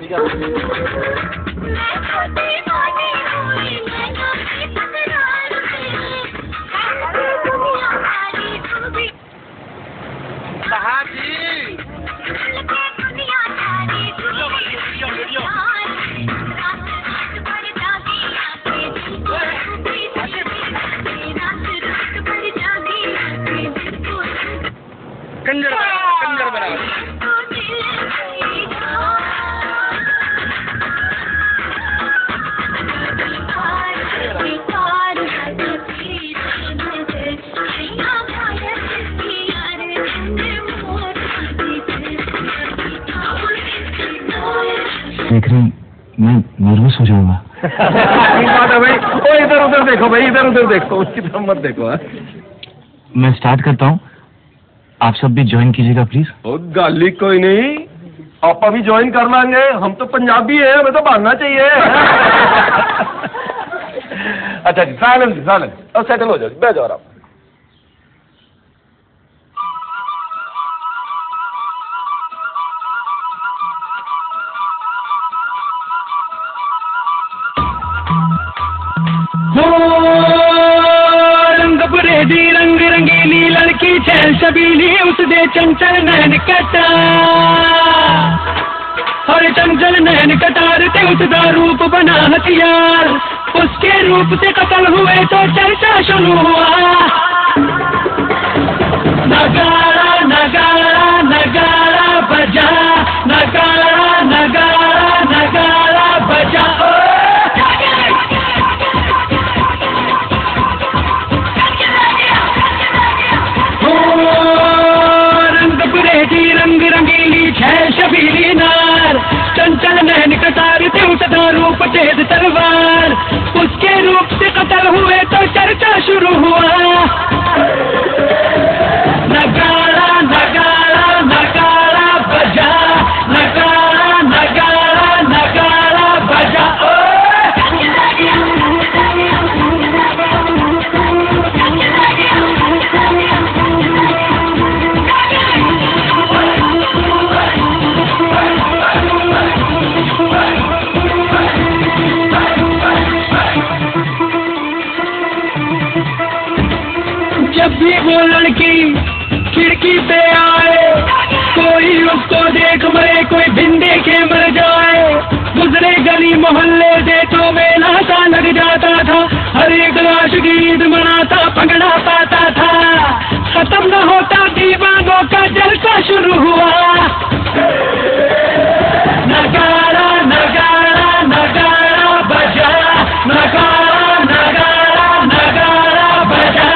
कंजर बना देख रही मैं नर्वस हो जाऊंगा। बात है भाई, ओ इधर उधर देखो भाई, इधर उधर देखो, उसकी तरफ मत देखो। मैं स्टार्ट करता हूँ, आप सब भी ज्वाइन कीजिएगा प्लीज। ओ गाली कोई नहीं, आप अभी ज्वाइन कर लेंगे, हम तो पंजाबी है, हमें तो भागना चाहिए। अच्छा जी, साइलेंस, अब सेटल हो जाओ, बैठ जाओ आप। रंग बुरेदी रंग रंगीली लड़की छैल छबीली उसदे चंचल नैन कटा और चंचल नैन कटार ते उसदा रूप बना हथियार। उसके रूप से कत्ल हुए तो चर्चा शुरू हुआ। नगाड़ा नगाड़ा नगाड़ा बजा, नगाड़ा नगाड़ा नगाड़ा बजा। रंग रंगीली छैल छबीली नार, चंचल नैन कटार थे उसदा रूप तेज तलवार। उसके रूप से कत्ल हुए तो चर्चा शुरू हुआ। नगाड़ा नगाड़ा नगाड़ा बजा, नगाड़ा नगाड़ा नगाड़ा बजा। जब भी वो लड़की खिड़की पे आए, कोई उसको देख मरे, कोई बिन देखे मर जाए। गुजरे गली मोहल्ले से तो मेला सा लग जाता था, हर एक लाश गीत मनाता पगड़ा पाता था। खत्म न होता दीवानों का जलसा शुरू हुआ। नगाड़ा नगाड़ा नगाड़ा बजा, नगाड़ा नगाड़ा नगाड़ा बजा।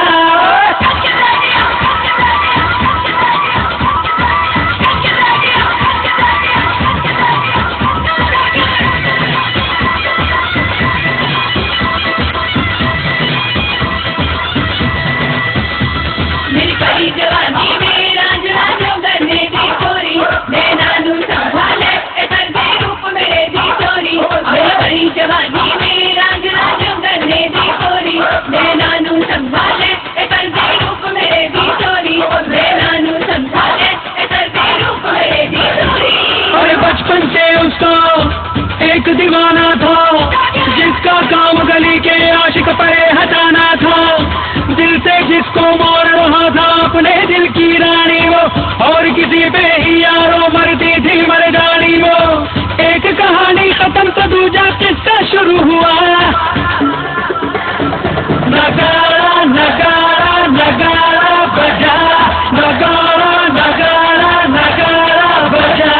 मेरी परी जवानी में राज राजो करने दी चोरी, नैना नू संभाले इतर दे रूप मेरे दी चोरी। मेरी परी जवानी में राज राजो करने दी चोरी, नैना नू संभाले इतर दे रूप मेरे दी चोरी। नैना नू संभाले इतर दे रूप मेरे दी चोरी। और बचपन से उसका एक दीवाना था, जिसका काम गली के आशिक परे हटाना था। दिल से जिसको मोड़ रहा था अपने दिल की रानी वो, और किसी पे ही यारो मरती थी मर्दानी वो। एक कहानी खत्म तो दूजा किस्सा शुरू हुआ। नगाड़ा नगाड़ा नगाड़ा बजा, नगाड़ा नगाड़ा नगाड़ा बजा।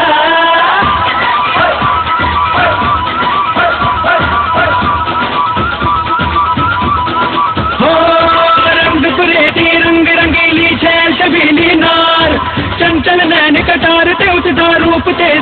रंग रंगीली छैल छबीली नार, चंचल नैन कटार ते उसदा रूप ते